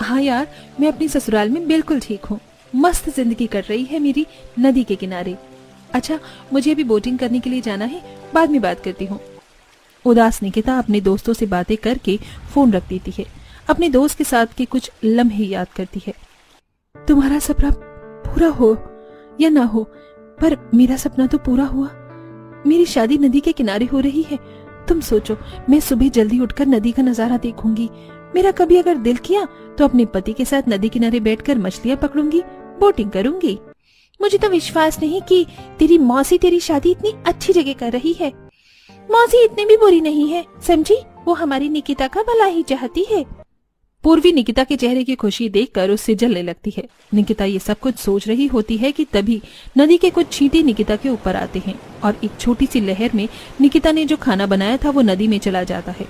हाँ यार, मैं अपनी ससुराल में बिल्कुल ठीक हूँ। मस्त जिंदगी कट रही है मेरी नदी के किनारे। अच्छा, मुझे अभी बोटिंग करने के लिए जाना है, बाद में बात करती हूँ। उदास निकिता अपने दोस्तों से बातें करके फोन रख देती है। अपने दोस्त के साथ के कुछ लम्हे याद करती है। तुम्हारा सपना पूरा हो या ना हो, पर मेरा सपना तो पूरा हुआ। मेरी शादी नदी के किनारे हो रही है। तुम सोचो, मैं सुबह जल्दी उठकर नदी का नजारा देखूंगी। मेरा कभी अगर दिल किया तो अपने पति के साथ नदी किनारे बैठकर मछलियां पकड़ूंगी, बोटिंग करूंगी। मुझे तो विश्वास नहीं कि तेरी मौसी तेरी शादी इतनी अच्छी जगह कर रही है। मौसी इतनी भी बुरी नहीं है, समझी? वो हमारी निकिता का भला ही चाहती है। पूर्वी निकिता के चेहरे की खुशी देखकर उससे जलने लगती है। निकिता ये सब कुछ सोच रही होती है कि तभी नदी के कुछ छींटे निकिता के ऊपर आते हैं और एक छोटी सी लहर में निकिता ने जो खाना बनाया था वो नदी में चला जाता है।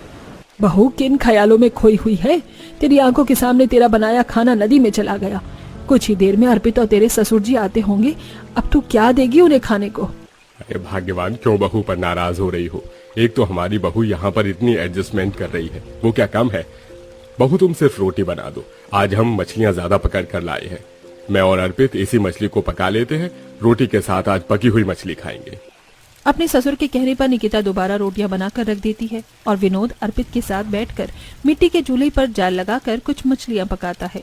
बहू, किन ख्यालों में खोई हुई है? तेरी आंखों के सामने तेरा बनाया खाना नदी में चला गया। कुछ ही देर में अर्पित और तेरे ससुर जी आते होंगे। अब तू क्या देगी उन्हें खाने को? अरे भाग्यवान, क्यों बहू पर नाराज हो रही हो? एक तो हमारी बहू यहाँ पर इतनी एडजस्टमेंट कर रही है, वो क्या कम है? बहू, तुम सिर्फ रोटी बना दो। आज हम मछलियाँ ज्यादा पकड़ कर लाए हैं। मैं और अर्पित इसी मछली को पका लेते हैं। रोटी के साथ आज पकी हुई मछली खाएंगे। अपने ससुर के कहने पर निकिता दोबारा रोटियां बनाकर रख देती है और विनोद अर्पित के साथ बैठकर मिट्टी के चूल्हे पर जाल लगाकर कुछ मछलियां पकाता है।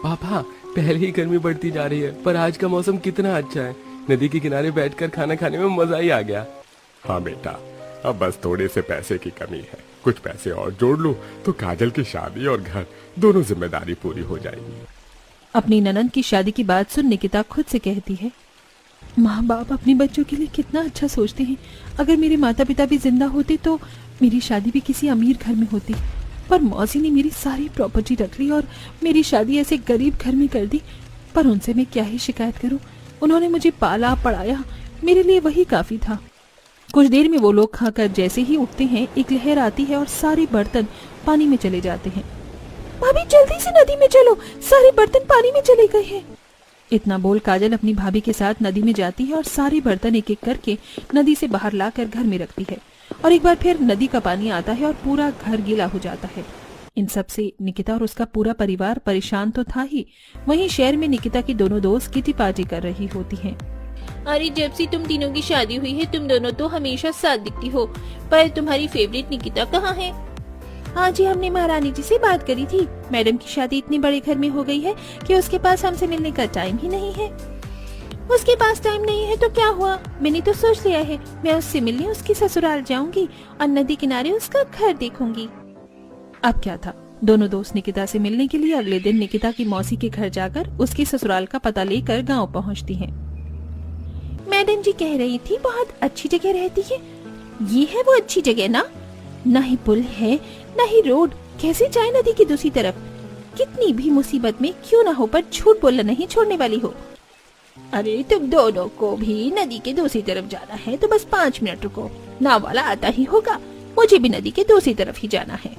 पापा, पहले ही गर्मी बढ़ती जा रही है, पर आज का मौसम कितना अच्छा है। नदी के किनारे बैठकर खाना खाने में मजा ही आ गया। हाँ बेटा, अब बस थोड़े से पैसे की कमी है। कुछ पैसे और जोड़ लो तो काजल की शादी और घर दोनों जिम्मेदारी पूरी हो जाएगी। अपनी ननद की शादी की बात सुन निकिता खुद से कहती है, माँ बाप अपने बच्चों के लिए कितना अच्छा सोचते हैं। अगर मेरे माता पिता भी जिंदा होते तो मेरी शादी भी किसी अमीर घर में होती, पर मौसी ने मेरी सारी प्रॉपर्टी रख ली और मेरी शादी ऐसे गरीब घर में कर दी। पर उनसे मैं क्या ही शिकायत करूं? उन्होंने मुझे पाला पढ़ाया, मेरे लिए वही काफी था। कुछ देर में वो लोग खाकर जैसे ही उठते हैं, एक लहर आती है और सारे बर्तन पानी में चले जाते हैं। भाभी, जल्दी से नदी में चलो, सारे बर्तन पानी में चले गए हैं। इतना बोल काजल अपनी भाभी के साथ नदी में जाती है और सारे बर्तन एक एक करके नदी से बाहर लाकर घर में रखती है। और एक बार फिर नदी का पानी आता है और पूरा घर गीला हो जाता है। इन सब से निकिता और उसका पूरा परिवार परेशान तो था ही, वहीं शहर में निकिता की दोनों दोस्त किटी पार्टी कर रही होती हैं। अरे, जब से तुम तीनों की शादी हुई है तुम दोनों तो हमेशा साथ दिखती हो, पर तुम्हारी फेवरेट निकिता कहाँ है? हाँ जी, हमने महारानी जी से बात करी थी। मैडम की शादी इतने बड़े घर में हो गई है कि उसके पास हमसे मिलने का टाइम ही नहीं है। उसके पास टाइम नहीं है तो क्या हुआ? मैंने तो सोच लिया है, मैं उससे मिलने उसकी ससुराल जाऊंगी और नदी किनारे उसका घर देखूंगी। अब क्या था, दोनों दोस्त निकिता से मिलने के लिए अगले दिन निकिता की मौसी के घर जाकर उसकी ससुराल का पता लेकर गाँव पहुँचती है। मैडम जी कह रही थी बहुत अच्छी जगह रहती है। ये है वो अच्छी जगह ना? न ही पुल है न ही रोड, कैसे जाए नदी की दूसरी तरफ? कितनी भी मुसीबत में क्यों ना हो, पर झूठ बोलना नहीं छोड़ने वाली हो। अरे, तुम दोनों को भी नदी के दूसरी तरफ जाना है तो बस 5 मिनट रुको, नाव वाला आता ही होगा। मुझे भी नदी के दूसरी तरफ ही जाना है।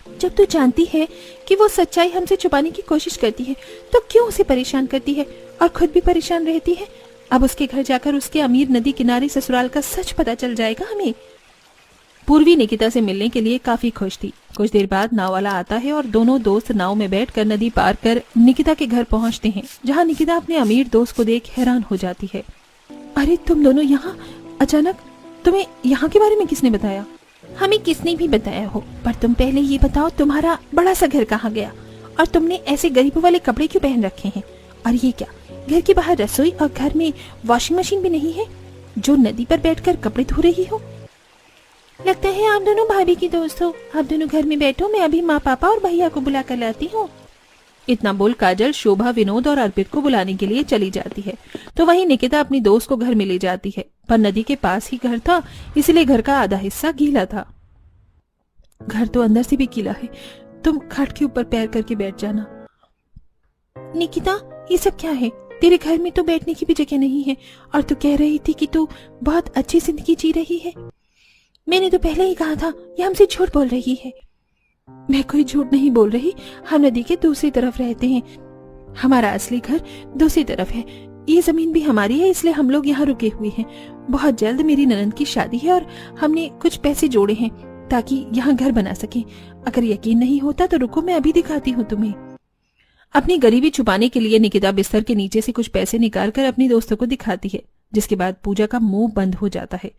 जब तू जानती है कि वो सच्चाई हमसे छुपाने की कोशिश करती है तो क्यों उसे परेशान करती है और खुद भी परेशान रहती है? अब उसके घर जाकर उसके अमीर नदी किनारे ससुराल का सच पता चल जाएगा हमें। पूर्वी निकिता से मिलने के लिए काफी खुश थी। कुछ देर बाद नाव वाला आता है और दोनों दोस्त नाव में बैठकर नदी पार कर निकिता के घर पहुंचते हैं, जहां निकिता अपने अमीर दोस्त को देख हैरान हो जाती है। अरे, तुम दोनों यहाँ अचानक? तुम्हें यहाँ के बारे में किसने बताया? हमें किसने भी बताया हो, पर तुम पहले ये बताओ तुम्हारा बड़ा सा घर कहाँ गया और तुमने ऐसे गरीबों वाले कपड़े क्यों पहन रखे हैं? और ये क्या, घर के बाहर रसोई और घर में वॉशिंग मशीन भी नहीं है जो नदी पर बैठकर कपड़े धो रही हो? लगता है आप दोनों भाभी की दोस्त हो। आप दोनों घर में बैठो, मैं अभी माँ पापा और भैया को बुला कर लाती हूँ। इतना बोल काजल शोभा, विनोद और अर्पित को बुलाने के लिए चली जाती है, तो वहीं निकिता अपनी दोस्त को घर में ले जाती है। पर नदी के पास ही घर था, इसलिए घर का आधा हिस्सा गीला था। घर तो अंदर से भी गीला है, तुम खाट के ऊपर पैर करके बैठ जाना। निकिता, ये सब क्या है? तेरे घर में तो बैठने की भी जगह नहीं है और तू कह रही थी कि तू बहुत अच्छी जिंदगी जी रही है। मैंने तो पहले ही कहा था ये हमसे झूठ बोल रही है। मैं कोई झूठ नहीं बोल रही, हम नदी के दूसरी तरफ रहते हैं। हमारा असली घर दूसरी तरफ है। ये जमीन भी हमारी है, इसलिए हम लोग यहाँ रुके हुए हैं। बहुत जल्द मेरी ननद की शादी है और हमने कुछ पैसे जोड़े हैं, ताकि यहाँ घर बना सके। अगर यकीन नहीं होता तो रुको, मैं अभी दिखाती हूँ तुम्हें। अपनी गरीबी छुपाने के लिए निकिता बिस्तर के नीचे से कुछ पैसे निकालकर अपनी दोस्तों को दिखाती है, जिसके बाद पूजा का मुंह बंद हो जाता है।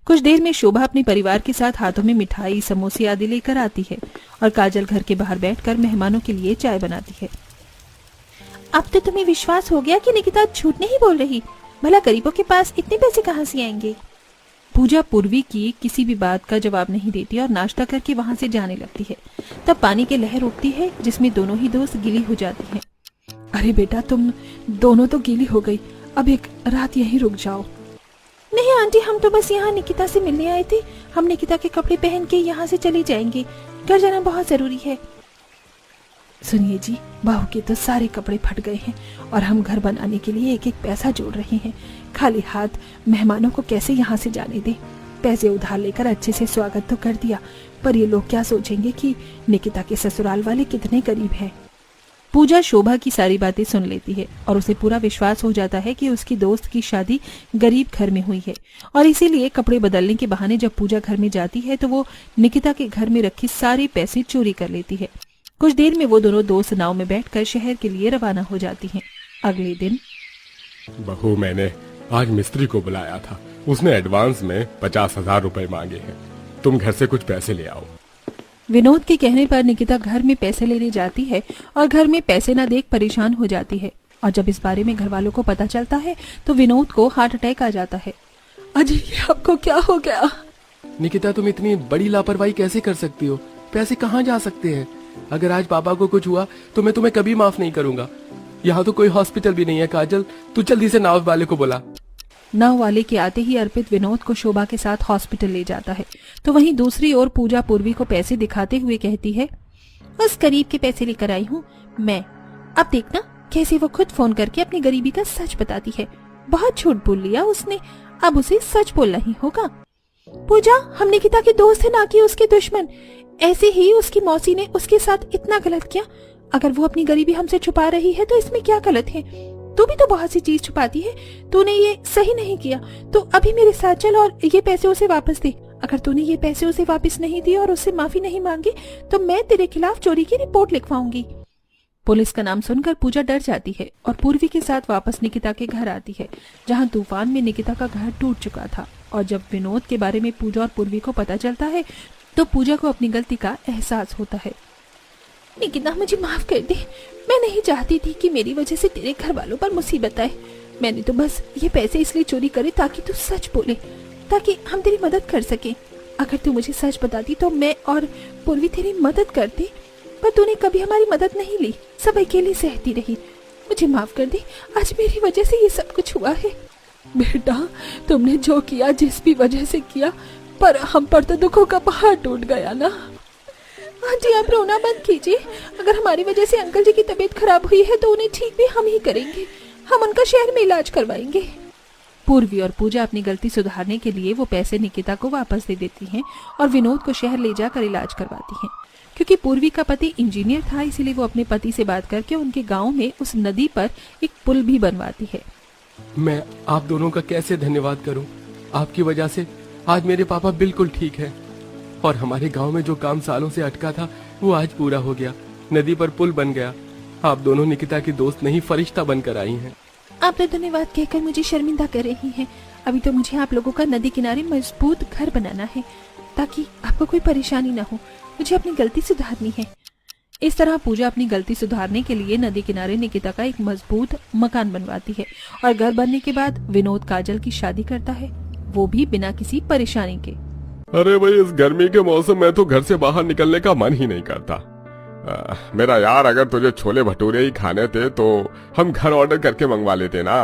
कुछ देर में शोभा अपने परिवार के साथ हाथों में मिठाई, समोसे आदि लेकर आती है और काजल घर के बाहर बैठकर मेहमानों के लिए चाय बनाती है। अब तो तुम्हें विश्वास हो गया कि निकिता झूठ नहीं बोल रही। भला गरीबों के पास इतने पैसे कहाँ से आएंगे? पूजा पूर्वी की किसी भी बात का जवाब नहीं देती और नाश्ता करके वहां से जाने लगती है। तब पानी की लहर उठती है जिसमें दोनों ही दोस्त गीली हो जाती हैं। अरे बेटा, तुम दोनों तो गीली हो गई, अब एक रात यहीं रुक जाओ। नहीं आंटी, हम तो बस यहाँ निकिता से मिलने आए थे। हम निकिता के कपड़े पहन के यहाँ से चले जाएंगे, घर जाना बहुत जरूरी है। सुनिए जी, बहू के तो सारे कपड़े फट गए हैं और हम घर बनाने के लिए एक एक पैसा जोड़ रहे हैं। खाली हाथ मेहमानों को कैसे यहाँ से जाने दें? पैसे उधार लेकर अच्छे से स्वागत तो कर दिया, पर ये लोग क्या सोचेंगे कि निकिता के ससुराल वाले कितने करीब हैं। पूजा शोभा की सारी बातें सुन लेती है और उसे पूरा विश्वास हो जाता है कि उसकी दोस्त की शादी गरीब घर में हुई है और इसीलिए कपड़े बदलने के बहाने जब पूजा घर में जाती है तो वो निकिता के घर में रखी सारे पैसे चोरी कर लेती है। कुछ देर में वो दोनों दोस्त नाव में बैठकर शहर के लिए रवाना हो जाती हैं। अगले दिन, बहू, मैंने आज मिस्त्री को बुलाया था। उसने एडवांस में 50,000 रुपए मांगे हैं। तुम घर से कुछ पैसे ले आओ। विनोद के कहने पर निकिता घर में पैसे लेने जाती है और घर में पैसे न देख परेशान हो जाती है। और जब इस बारे में घर वालों को पता चलता है तो विनोद को हार्ट अटैक आ जाता है। अजय, ये आपको क्या हो गया? निकिता, तुम इतनी बड़ी लापरवाही कैसे कर सकती हो? पैसे कहाँ जा सकते हैं? अगर आज पापा को कुछ हुआ तो मैं तुम्हें कभी माफ नहीं करूंगा। यहाँ तो कोई हॉस्पिटल भी नहीं है। काजल, तू जल्दी से नाव वाले को बुला। नाव वाले के आते ही अर्पित विनोद को शोभा के साथ हॉस्पिटल ले जाता है। तो वहीं दूसरी ओर पूजा पूर्वी को पैसे दिखाते हुए कहती है, उस गरीब के पैसे लेकर आई हूँ मैं। अब देखना कैसे वो खुद फोन करके अपनी गरीबी का सच बताती है। बहुत झूठ बोल लिया उसने, अब उसे सच बोलना ही होगा। पूजा, हम निकिता के दोस्त है, ना कि उसके दुश्मन। ऐसे ही उसकी मौसी ने उसके साथ इतना गलत किया। अगर वो अपनी गरीबी हमसे छुपा रही है तो इसमें क्या गलत है? तू भी तो बहुत सी चीज छुपाती है। तूने ये सही नहीं किया, तो अभी मेरे साथ चल और ये पैसे उसे वापस दे। अगर तूने ये पैसे उसे वापस नहीं दिए और उससे माफी नहीं मांगी तो मैं तेरे खिलाफ चोरी की रिपोर्ट लिखवाऊंगी। पुलिस का नाम सुनकर पूजा डर जाती है और पूर्वी के साथ वापस निकिता के घर आती है, जहां तूफान में निकिता का घर टूट चुका था। और जब विनोद के बारे में पूजा और पूर्वी को पता चलता है तो पूजा को अपनी गलती का एहसास होता है। निकिता, मुझे माफ कर दे। मैं नहीं चाहती थी कि मेरी वजह से तेरे घर वालों पर मुसीबत आए। मैंने तो बस ये पैसे इसलिए चोरी करे ताकि तू सच बोले, ताकि हम तेरी मदद कर सके। अगर तू मुझे सच बताती तो मैं और पूर्वी तेरी मदद करती, पर तूने कभी हमारी मदद नहीं ली, सब अकेले सहती रही। मुझे माफ कर दे, आज मेरी वजह से ये सब कुछ हुआ है। बेटा, तुमने जो किया जिस भी वजह से किया, पर हम पर तो दुखों का पहाड़ टूट गया ना। आंटी, आप रोना बंद कीजिए। अगर हमारी वजह से अंकल जी की तबीयत खराब हुई है तो उन्हें ठीक भी हम ही करेंगे। हम उनका शहर में इलाज करवाएंगे। पूर्वी और पूजा अपनी गलती सुधारने के लिए वो पैसे निकिता को वापस दे देती हैं और विनोद को शहर ले जाकर इलाज करवाती हैं। क्योंकि पूर्वी का पति इंजीनियर था, इसीलिए वो अपने पति से बात करके उनके गाँव में उस नदी पर एक पुल भी बनवाती है। मैं आप दोनों का कैसे धन्यवाद करूं? आपकी वजह से आज मेरे पापा बिल्कुल ठीक है और हमारे गांव में जो काम सालों से अटका था वो आज पूरा हो गया। नदी पर पुल बन गया। आप दोनों निकिता की दोस्त नहीं, फरिश्ता बनकर आई हैं। आप तो धन्यवाद कहकर मुझे शर्मिंदा कर रही हैं। अभी तो मुझे आप लोगों का नदी किनारे मजबूत घर बनाना है ताकि आपको कोई परेशानी न हो। मुझे अपनी गलती सुधारनी है। इस तरह पूजा अपनी गलती सुधारने के लिए नदी किनारे निकिता का एक मजबूत मकान बनवाती है और घर बनने के बाद विनोद काजल की शादी करता है, वो भी बिना किसी परेशानी के। अरे भाई, इस गर्मी के मौसम में तो घर से बाहर निकलने का मन ही नहीं करता। मेरा यार, अगर तुझे छोले भटूरे ही खाने थे तो हम घर ऑर्डर करके मंगवा लेते ना।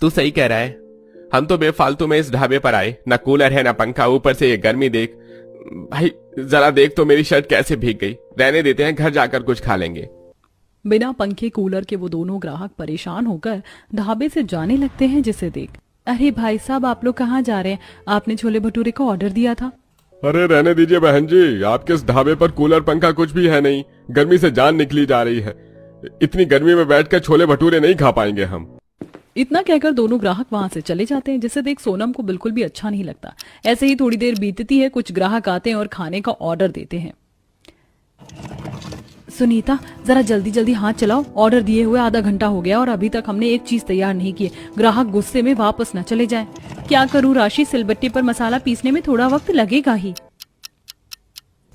तू सही कह रहा है। हम तो बेफालतू में इस ढाबे पर आए, ना कूलर है ना पंखा, ऊपर से ये गर्मी देख। भाई जरा देख तो मेरी शर्ट कैसे भीग गई। रहने देते हैं, घर जाकर कुछ खा लेंगे। बिना पंखे कूलर के वो दोनों ग्राहक परेशान होकर ढाबे से जाने लगते हैं, जिसे देख, अरे भाई साहब, आप लोग कहाँ जा रहे हैं? आपने छोले भटूरे को ऑर्डर दिया था। अरे रहने दीजिए बहन जी, आपके इस ढाबे पर कूलर पंखा कुछ भी है नहीं। गर्मी से जान निकली जा रही है। इतनी गर्मी में बैठकर छोले भटूरे नहीं खा पाएंगे हम। इतना कहकर दोनों ग्राहक वहां से चले जाते हैं, जिसे देख सोनम को बिल्कुल भी अच्छा नहीं लगता। ऐसे ही थोड़ी देर बीतती है, कुछ ग्राहक आते हैं और खाने का ऑर्डर देते हैं। सुनीता, जरा जल्दी जल्दी हाथ चलाओ, ऑर्डर दिए हुए आधा घंटा हो गया और अभी तक हमने एक चीज तैयार नहीं की। ग्राहक गुस्से में वापस न चले जाएं। क्या करूं राशि, सिलबट्टे पर मसाला पीसने में थोड़ा वक्त लगेगा ही।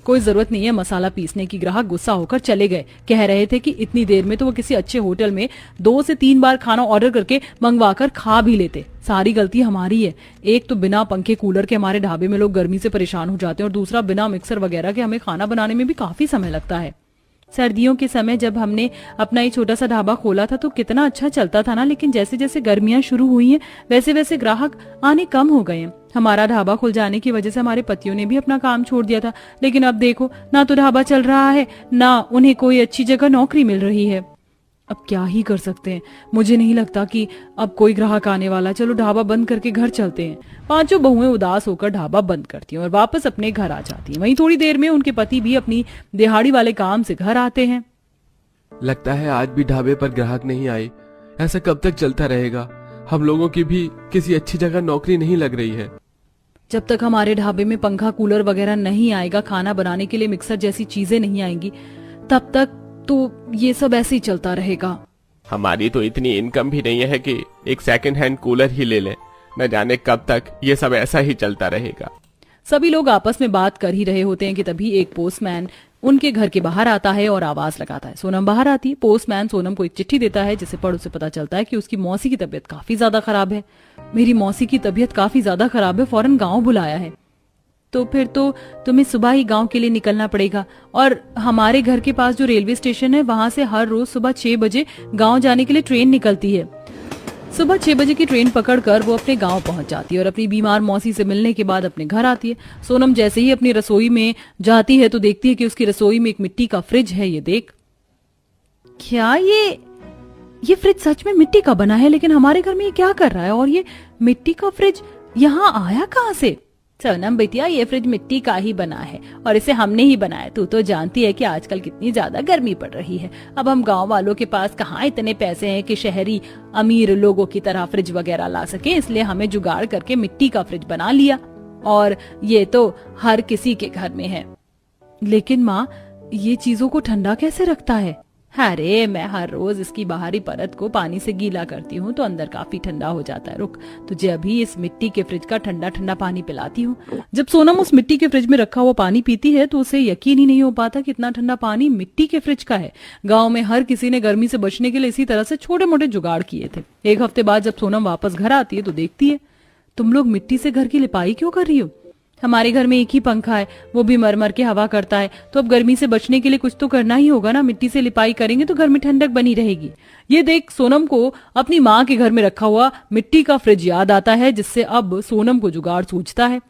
कोई जरूरत नहीं है मसाला पीसने की। ग्राहक गुस्सा होकर चले गए। कह रहे थे कि इतनी देर में तो वो किसी अच्छे होटल में 2 से 3 बार खाना ऑर्डर करके मंगवा कर खा भी लेते। सारी गलती हमारी है। एक तो बिना पंखे कूलर के हमारे ढाबे में लोग गर्मी से परेशान हो जाते हैं और दूसरा बिना मिक्सर वगैरह के हमें खाना बनाने में भी काफी समय लगता है। सर्दियों के समय जब हमने अपना ये छोटा सा ढाबा खोला था तो कितना अच्छा चलता था ना, लेकिन जैसे जैसे गर्मियां शुरू हुई हैं वैसे वैसे ग्राहक आने कम हो गए हैं। हमारा ढाबा खुल जाने की वजह से हमारे पतियों ने भी अपना काम छोड़ दिया था, लेकिन अब देखो ना तो ढाबा चल रहा है ना उन्हें कोई अच्छी जगह नौकरी मिल रही है। अब क्या ही कर सकते हैं। मुझे नहीं लगता कि अब कोई ग्राहक आने वाला। चलो ढाबा बंद करके घर चलते हैं। 5 बहुएं उदास होकर ढाबा बंद करती हैं और वापस अपने घर आ जाती हैं। वहीं थोड़ी देर में उनके पति भी अपनी दिहाड़ी वाले काम से घर आते हैं। लगता है आज भी ढाबे पर ग्राहक नहीं आए। ऐसा कब तक चलता रहेगा? हम लोगों की भी किसी अच्छी जगह नौकरी नहीं लग रही है। जब तक हमारे ढाबे में पंखा कूलर वगैरह नहीं आएगा, खाना बनाने के लिए मिक्सर जैसी चीजें नहीं आएंगी, तब तक तो ये सब ऐसे ही चलता रहेगा। हमारी तो इतनी इनकम भी नहीं है कि एक सेकंड हैंड कूलर ही ले लें। न जाने कब तक ये सब ऐसा ही चलता रहेगा। सभी लोग आपस में बात कर ही रहे होते हैं कि तभी एक पोस्टमैन उनके घर के बाहर आता है और आवाज लगाता है। सोनम बाहर आती है। पोस्टमैन सोनम को एक चिट्ठी देता है जिसे पढ़ उसे पता चलता है कि उसकी मौसी की तबीयत काफी ज्यादा खराब है। मेरी मौसी की तबीयत काफी ज्यादा खराब है, फौरन गांव बुलाया है। तो फिर तो तुम्हें सुबह ही गांव के लिए निकलना पड़ेगा और हमारे घर के पास जो रेलवे स्टेशन है वहां से हर रोज सुबह 6 बजे गांव जाने के लिए ट्रेन निकलती है। सुबह 6 बजे की ट्रेन पकड़कर वो अपने गांव पहुंच जाती है और अपनी बीमार मौसी से मिलने के बाद अपने घर आती है। सोनम जैसे ही अपनी रसोई में जाती है तो देखती है कि उसकी रसोई में एक मिट्टी का फ्रिज है। ये देख, क्या ये फ्रिज सच में मिट्टी का बना है? लेकिन हमारे घर में ये क्या कर रहा है? और ये मिट्टी का फ्रिज यहाँ आया कहाँ से? सोनम बेटिया, ये फ्रिज मिट्टी का ही बना है और इसे हमने ही बनाया। तू तो जानती है कि आजकल कितनी ज्यादा गर्मी पड़ रही है। अब हम गांव वालों के पास कहाँ इतने पैसे हैं कि शहरी अमीर लोगों की तरह फ्रिज वगैरह ला सके, इसलिए हमें जुगाड़ करके मिट्टी का फ्रिज बना लिया और ये तो हर किसी के घर में है। लेकिन माँ, ये चीजों को ठंडा कैसे रखता है? अरे मैं हर रोज इसकी बाहरी परत को पानी से गीला करती हूँ तो अंदर काफी ठंडा हो जाता है। रुक, तुझे अभी इस मिट्टी के फ्रिज का ठंडा ठंडा पानी पिलाती हूँ। जब सोनम उस मिट्टी के फ्रिज में रखा हुआ पानी पीती है तो उसे यकीन ही नहीं हो पाता कि इतना ठंडा पानी मिट्टी के फ्रिज का है। गाँव में हर किसी ने गर्मी से बचने के लिए इसी तरह से छोटे मोटे जुगाड़ किए थे। एक हफ्ते बाद जब सोनम वापस घर आती है तो देखती है, तुम लोग मिट्टी से घर की लिपाई क्यों कर रही हो? हमारे घर में एक ही पंखा है, वो भी मरमर के हवा करता है, तो अब गर्मी से बचने के लिए कुछ तो करना ही होगा ना। मिट्टी से लिपाई करेंगे तो घर में ठंडक बनी रहेगी। ये देख सोनम को अपनी माँ के घर में रखा हुआ मिट्टी का फ्रिज याद आता है, जिससे अब सोनम को जुगाड़ सूझता है।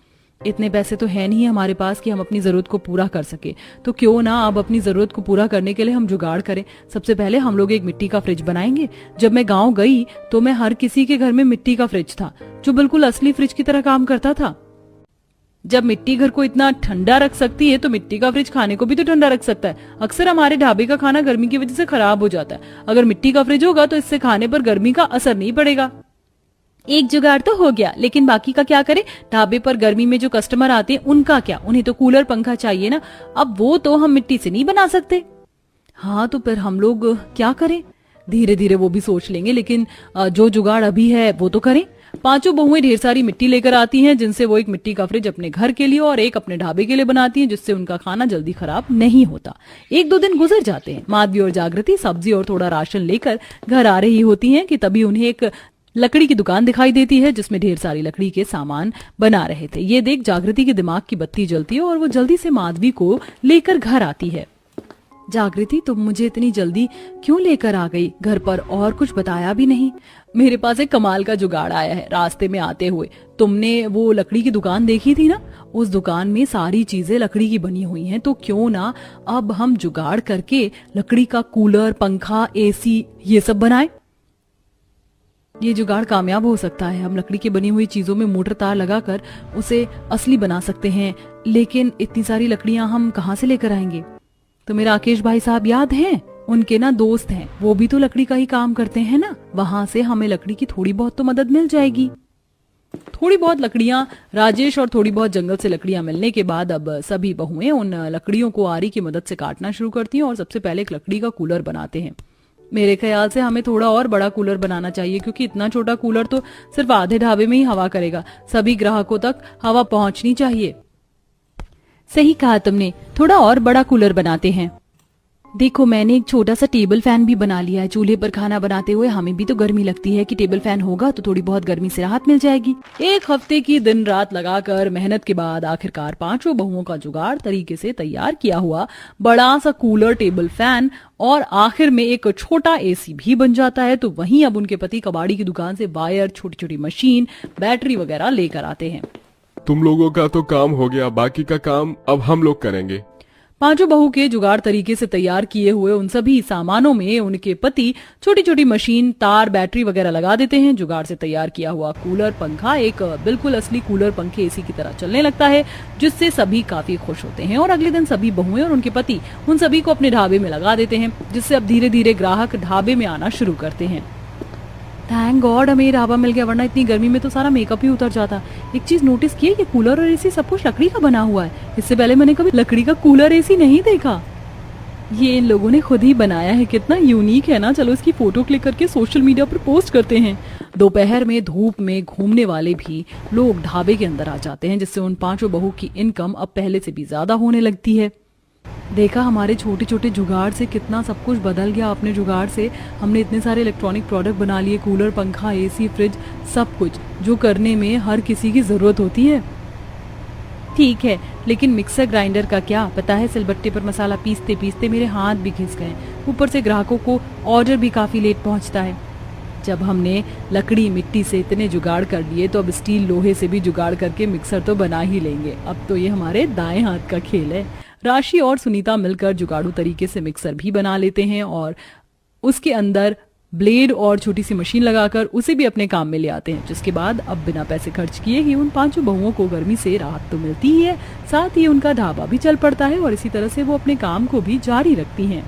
इतने पैसे तो है नहीं हमारे पास कि हम अपनी जरूरत को पूरा कर सके, तो क्यों ना अब अपनी जरूरत को पूरा करने के लिए हम जुगाड़ करें। सबसे पहले हम लोग एक मिट्टी का फ्रिज बनाएंगे। जब मैं गाँव गई तो मैं हर किसी के घर में मिट्टी का फ्रिज था जो बिल्कुल असली फ्रिज की तरह काम करता था। जब मिट्टी घर को इतना ठंडा रख सकती है तो मिट्टी का फ्रिज खाने को भी तो ठंडा रख सकता है। अक्सर हमारे ढाबे का खाना गर्मी की वजह से खराब हो जाता है। अगर मिट्टी का फ्रिज होगा तो इससे खाने पर गर्मी का असर नहीं पड़ेगा। एक जुगाड़ तो हो गया, लेकिन बाकी का क्या करें? ढाबे पर गर्मी में जो कस्टमर आते हैं उनका क्या? उन्हें तो कूलर पंखा चाहिए ना। अब वो तो हम मिट्टी से नहीं बना सकते। हाँ, तो फिर हम लोग क्या करें? धीरे धीरे वो भी सोच लेंगे, लेकिन जो जुगाड़ अभी है वो तो करें। 5 बहुएं ढेर सारी मिट्टी लेकर आती हैं, जिनसे वो एक मिट्टी का फ्रिज अपने घर के लिए और एक अपने ढाबे के लिए बनाती हैं, जिससे उनका खाना जल्दी खराब नहीं होता। 1-2 दिन गुजर जाते हैं। माधवी और जागृति सब्जी और थोड़ा राशन लेकर घर आ रही होती हैं कि तभी उन्हें एक लकड़ी की दुकान दिखाई देती है जिसमें ढेर सारी लकड़ी के सामान बना रहे थे। ये देख जागृति के दिमाग की बत्ती जलती है और वो जल्दी से माधवी को लेकर घर आती है। जागृति, तुम मुझे इतनी जल्दी क्यों लेकर आ गई? घर पर और कुछ बताया भी नहीं। मेरे पास एक कमाल का जुगाड़ आया है। रास्ते में आते हुए तुमने वो लकड़ी की दुकान देखी थी ना, उस दुकान में सारी चीजें लकड़ी की बनी हुई हैं, तो क्यों ना अब हम जुगाड़ करके लकड़ी का कूलर, पंखा, एसी ये सब बनाए। ये जुगाड़ कामयाब हो सकता है। हम लकड़ी की बनी हुई चीजों में मोटर तार लगाकर उसे असली बना सकते हैं, लेकिन इतनी सारी लकड़ियां हम कहाँ से लेकर आएंगे? तो मेरा राकेश भाई साहब याद हैं? उनके ना दोस्त हैं, वो भी तो लकड़ी का ही काम करते हैं ना, वहाँ से हमें लकड़ी की थोड़ी बहुत तो मदद मिल जाएगी। थोड़ी बहुत लकड़ियां राजेश और थोड़ी बहुत जंगल से लकड़ियां मिलने के बाद अब सभी बहुएं उन लकड़ियों को आरी की मदद से काटना शुरू करती हैं और सबसे पहले एक लकड़ी का कूलर बनाते हैं। मेरे ख्याल से हमें थोड़ा और बड़ा कूलर बनाना चाहिए, क्योंकि इतना छोटा कूलर तो सिर्फ आधे ढाबे में ही हवा करेगा, सभी ग्राहकों तक हवा पहुंचनी चाहिए। सही कहा तुमने, थोड़ा और बड़ा कूलर बनाते हैं। देखो मैंने एक छोटा सा टेबल फैन भी बना लिया है। चूल्हे पर खाना बनाते हुए हमें भी तो गर्मी लगती है कि टेबल फैन होगा तो थोड़ी बहुत गर्मी से राहत मिल जाएगी। एक हफ्ते की दिन रात लगाकर मेहनत के बाद आखिरकार पांचों बहुओं का जुगाड़ तरीके से तैयार किया हुआ बड़ा सा कूलर, टेबल फैन और आखिर में एक छोटा एसी भी बन जाता है। तो वहीं अब उनके पति कबाड़ी की दुकान से वायर, छोटी छोटी मशीन, बैटरी वगैरह लेकर आते हैं। तुम लोगों का तो काम हो गया, बाकी का काम अब हम लोग करेंगे। पांचों बहू के जुगाड़ तरीके से तैयार किए हुए उन सभी सामानों में उनके पति छोटी छोटी मशीन, तार, बैटरी वगैरह लगा देते हैं। जुगाड़ से तैयार किया हुआ कूलर पंखा एक बिल्कुल असली कूलर पंखे एसी की तरह चलने लगता है, जिससे सभी काफी खुश होते हैं। और अगले दिन सभी बहुएं और उनके पति उन सभी को अपने ढाबे में लगा देते हैं, जिससे अब धीरे धीरे ग्राहक ढाबे में आना शुरू करते हैं। थैंक गॉड हमें ये ढाबा मिल गया, वरना इतनी गर्मी में तो सारा मेकअप ही उतर जाता। एक चीज नोटिस की, ये कूलर और एसी सब कुछ लकड़ी का बना हुआ है। इससे पहले मैंने कभी लकड़ी का कूलर एसी नहीं देखा। ये इन लोगों ने खुद ही बनाया है, कितना यूनिक है ना। चलो इसकी फोटो क्लिक करके सोशल मीडिया पर पोस्ट करते हैं। दोपहर में धूप में घूमने वाले भी लोग ढाबे के अंदर आ जाते हैं, जिससे उन पांचों बहू की इनकम अब पहले से भी ज्यादा होने लगती है। देखा हमारे छोटे छोटे जुगाड़ से कितना सब कुछ बदल गया। अपने जुगाड़ से हमने इतने सारे इलेक्ट्रॉनिक प्रोडक्ट बना लिए, कूलर, पंखा, एसी, फ्रिज, सब कुछ जो करने में हर किसी की जरूरत होती है। ठीक है, लेकिन मिक्सर ग्राइंडर का क्या? पता है सिलबट्टे पर मसाला पीसते पीसते मेरे हाथ भी घिस गए। ऊपर से ग्राहकों को ऑर्डर भी काफी लेट पहुंचता है। जब हमने लकड़ी मिट्टी से इतने जुगाड़ कर लिए तो अब स्टील लोहे से भी जुगाड़ करके मिक्सर तो बना ही लेंगे। अब तो ये हमारे दाएं हाथ का खेल है। राशि और सुनीता मिलकर जुगाड़ू तरीके से मिक्सर भी बना लेते हैं और उसके अंदर ब्लेड और छोटी सी मशीन लगाकर उसे भी अपने काम में ले आते हैं, जिसके बाद अब बिना पैसे खर्च किए ही उन पांचों बहुओं को गर्मी से राहत तो मिलती ही है, साथ ही उनका ढाबा भी चल पड़ता है और इसी तरह से वो अपने काम को भी जारी रखती हैं।